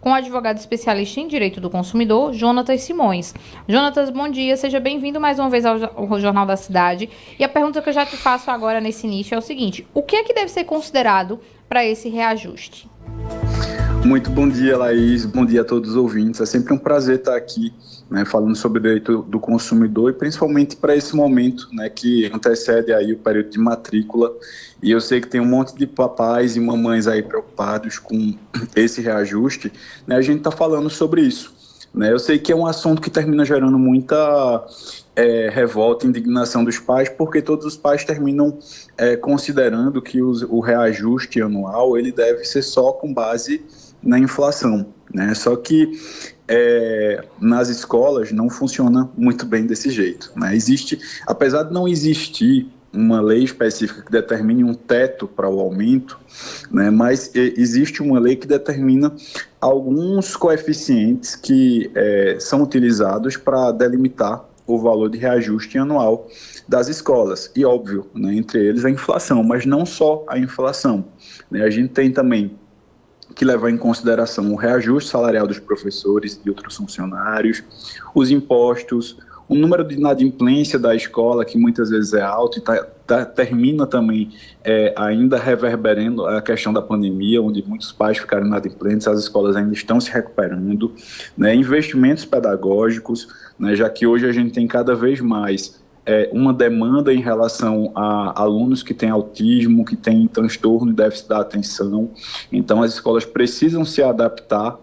com o advogado especialista em Direito do Consumidor, Jonatas Simões. Jonatas, bom dia, seja bem-vindo mais uma vez ao Jornal da Cidade. E a pergunta que eu já te faço agora nesse início é o seguinte: o que é que deve ser considerado para esse reajuste? Muito bom dia, Laís. Bom dia a todos os ouvintes. É sempre um prazer estar aqui, falando sobre o direito do consumidor e principalmente para esse momento, que antecede aí o período de matrícula. E eu sei que tem um monte de papais e mamães aí preocupados com esse reajuste. A gente está falando sobre isso. Eu sei que é um assunto que termina gerando muita revolta, indignação dos pais, porque todos os pais terminam considerando que o reajuste anual ele deve ser só com base na inflação, Só que nas escolas não funciona muito bem desse jeito, Existe, apesar de não existir uma lei específica que determine um teto para o aumento, mas existe uma lei que determina alguns coeficientes que são utilizados para delimitar o valor de reajuste anual das escolas. E óbvio, entre eles a inflação, mas não só a inflação. A gente tem também que levar em consideração o reajuste salarial dos professores e outros funcionários, os impostos, o número de inadimplência da escola, que muitas vezes é alto e termina também ainda reverberando a questão da pandemia, onde muitos pais ficaram inadimplentes, as escolas ainda estão se recuperando, investimentos pedagógicos, já que hoje a gente tem cada vez mais uma demanda em relação a alunos que têm autismo, que têm transtorno e déficit da atenção. Então, as escolas precisam se adaptar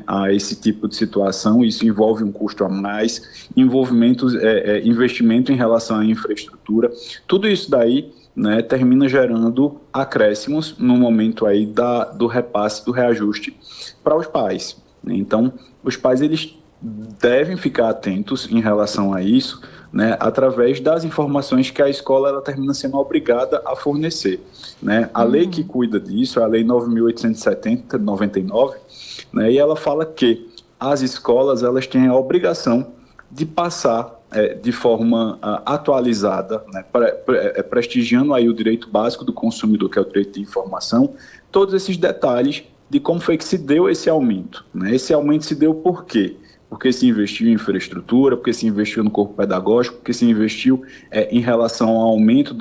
a esse tipo de situação. Isso envolve um custo a mais, investimento em relação à infraestrutura. Tudo isso daí termina gerando acréscimos no momento aí do repasse, do reajuste para os pais. Então, os pais eles devem ficar atentos em relação a isso, através das informações que a escola ela termina sendo obrigada a fornecer. A lei que cuida disso é a Lei 9.870, 99, e ela fala que as escolas elas têm a obrigação de passar de forma atualizada, prestigiando aí o direito básico do consumidor, que é o direito de informação, todos esses detalhes de como foi que se deu esse aumento. Esse aumento se deu por quê? Porque se investiu em infraestrutura, porque se investiu no corpo pedagógico, porque se investiu em relação ao aumento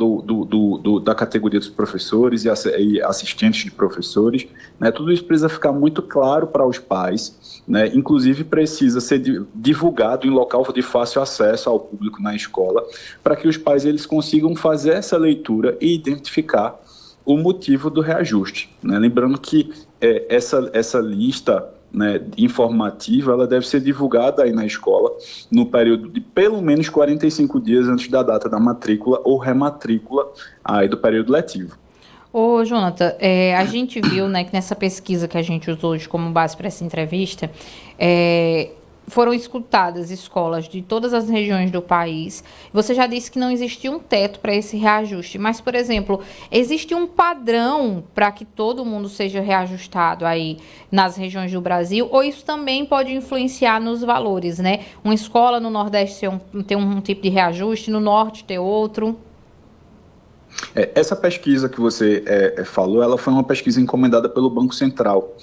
da categoria dos professores e assistentes de professores. Tudo isso precisa ficar muito claro para os pais, inclusive precisa ser divulgado em local de fácil acesso ao público na escola, para que os pais eles consigam fazer essa leitura e identificar o motivo do reajuste. Lembrando que essa lista informativa, ela deve ser divulgada aí na escola no período de pelo menos 45 dias antes da data da matrícula ou rematrícula aí do período letivo. Ô, Jonathan, a gente viu que nessa pesquisa que a gente usou hoje como base para essa entrevista, foram escutadas escolas de todas as regiões do país. Você já disse que não existia um teto para esse reajuste, mas, por exemplo, existe um padrão para que todo mundo seja reajustado aí nas regiões do Brasil, ou isso também pode influenciar nos valores, Uma escola no Nordeste ter um tipo de reajuste, no Norte ter outro? Essa pesquisa que você falou, ela foi uma pesquisa encomendada pelo Banco Central,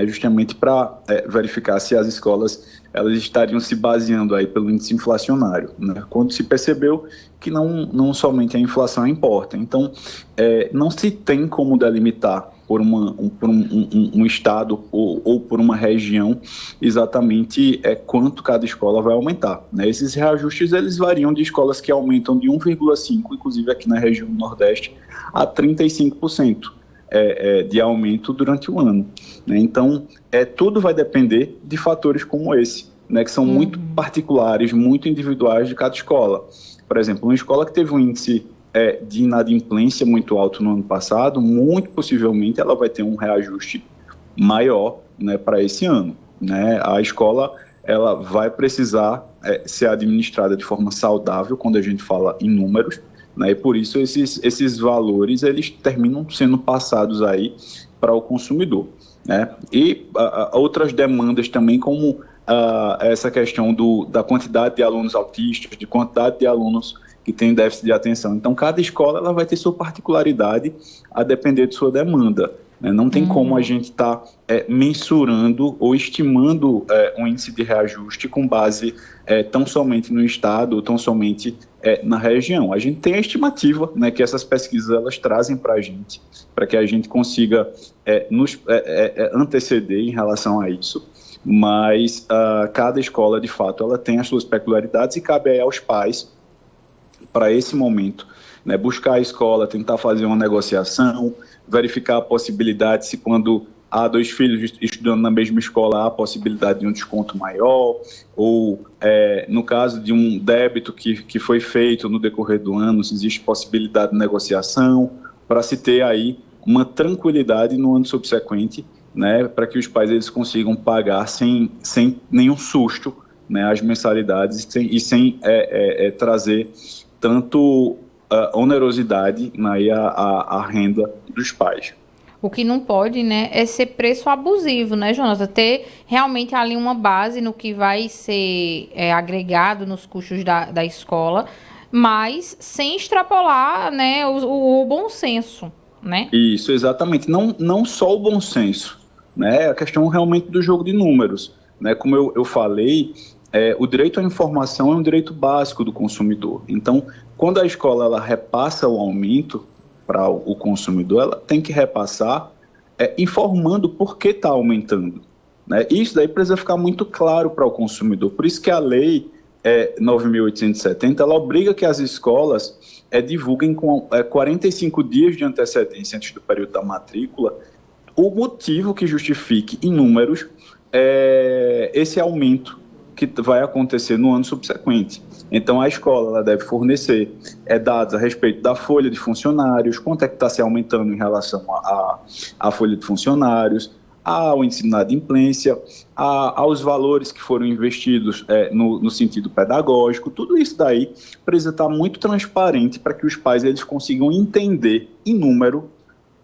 justamente para verificar se as escolas elas estariam se baseando aí pelo índice inflacionário, quando se percebeu que não somente a inflação importa. Então, não se tem como delimitar por um estado ou por uma região exatamente quanto cada escola vai aumentar. Esses reajustes eles variam de escolas que aumentam de 1,5%, inclusive aqui na região Nordeste, a 35% de aumento durante o ano. Então, tudo vai depender de fatores como esse, que são muito particulares, muito individuais de cada escola. Por exemplo, uma escola que teve um índice de inadimplência muito alto no ano passado, muito possivelmente ela vai ter um reajuste maior para esse ano. A escola ela vai precisar ser administrada de forma saudável quando a gente fala em números, e por isso esses valores eles terminam sendo passados aí para o consumidor. E outras demandas também, como essa questão da quantidade de alunos autistas, de quantidade de alunos que têm déficit de atenção. Então, cada escola ela vai ter sua particularidade a depender de sua demanda. né? Não tem como a gente estar mensurando ou estimando um índice de reajuste com base tão somente no estado ou tão somente na região. A gente tem a estimativa, né, que essas pesquisas elas trazem para a gente, para que a gente consiga nos anteceder em relação a isso, mas cada escola, de fato, ela tem as suas peculiaridades e cabe aí aos pais, para esse momento, né, buscar a escola, tentar fazer uma negociação, verificar a possibilidade se quando há dois filhos estudando na mesma escola há a possibilidade de um desconto maior, ou no caso de um débito que foi feito no decorrer do ano, se existe possibilidade de negociação, para se ter aí uma tranquilidade no ano subsequente, né, para que os pais eles consigam pagar sem nenhum susto, né, as mensalidades sem trazer tanto onerosidade, né, a renda dos pais. O que não pode, né, é ser preço abusivo, né, Jonathan? Ter realmente ali uma base no que vai ser agregado nos custos da escola, mas sem extrapolar, né, o bom senso, né? Isso, exatamente. Não só o bom senso, né? É a questão realmente do jogo de números, né? Como eu falei, o direito à informação é um direito básico do consumidor. Então, quando a escola ela repassa o aumento para o consumidor, ela tem que repassar informando por que está aumentando, né? Isso daí precisa ficar muito claro para o consumidor. Por isso que a lei 9.870, ela obriga que as escolas divulguem com 45 dias de antecedência antes do período da matrícula o motivo que justifique em números esse aumento que vai acontecer no ano subsequente. Então, a escola ela deve fornecer dados a respeito da folha de funcionários, quanto é que está se aumentando em relação à folha de funcionários, ao índice de inadimplência, aos valores que foram investidos no sentido pedagógico. Tudo isso daí precisa estar muito transparente para que os pais eles consigam entender em número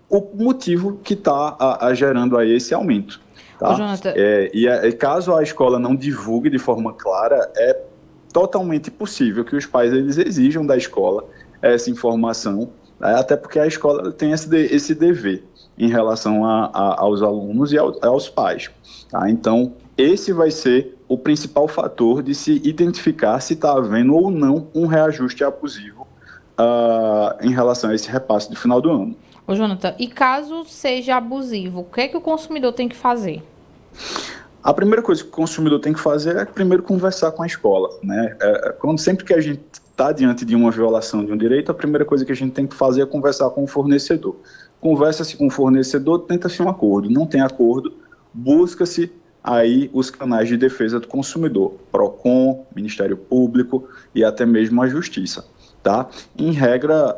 o motivo que está gerando aí esse aumento. Tá? E caso a escola não divulgue de forma clara, é totalmente possível que os pais eles exijam da escola essa informação, até porque a escola tem esse dever em relação aos alunos e aos pais. Tá? Então, esse vai ser o principal fator de se identificar se está havendo ou não um reajuste abusivo em relação a esse repasse do final do ano. Ô, Jonathan, e caso seja abusivo, o que é que o consumidor tem que fazer? A primeira coisa que o consumidor tem que fazer é primeiro conversar com a escola, né? Sempre que a gente está diante de uma violação de um direito, a primeira coisa que a gente tem que fazer é conversar com o fornecedor. Conversa-se com o fornecedor, tenta-se um acordo. Não tem acordo, busca-se aí os canais de defesa do consumidor, PROCON, Ministério Público e até mesmo a Justiça. Tá? Em regra,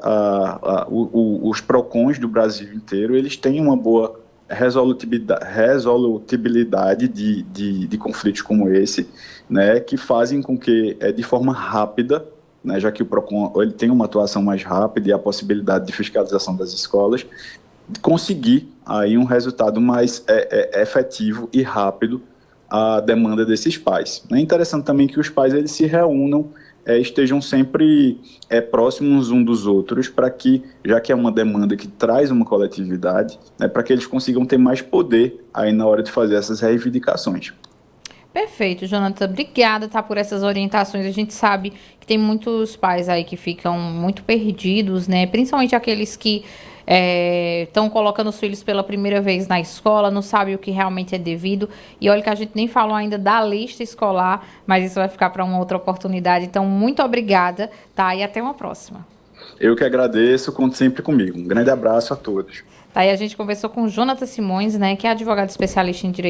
os PROCONs do Brasil inteiro, eles têm uma boa resolutibilidade de conflitos como esse, né, que fazem com que, de forma rápida, né, já que o PROCON ele tem uma atuação mais rápida e a possibilidade de fiscalização das escolas, conseguir aí um resultado mais efetivo e rápido à demanda desses pais. É interessante também que os pais eles se reúnam, estejam sempre próximos uns dos outros, para que, já que é uma demanda que traz uma coletividade, né, para que eles consigam ter mais poder aí na hora de fazer essas reivindicações. Perfeito, Jonathan. Obrigada, tá, por essas orientações. A gente sabe que tem muitos pais aí que ficam muito perdidos, né? Principalmente aqueles que estão colocando os filhos pela primeira vez na escola, não sabem o que realmente é devido. E olha que a gente nem falou ainda da lista escolar, mas isso vai ficar para uma outra oportunidade. Então, muito obrigada, tá? E até uma próxima. Eu que agradeço, conte sempre comigo. Um grande abraço a todos. Tá, e a gente conversou com o Jonathan Simões, né, que é advogado especialista em direito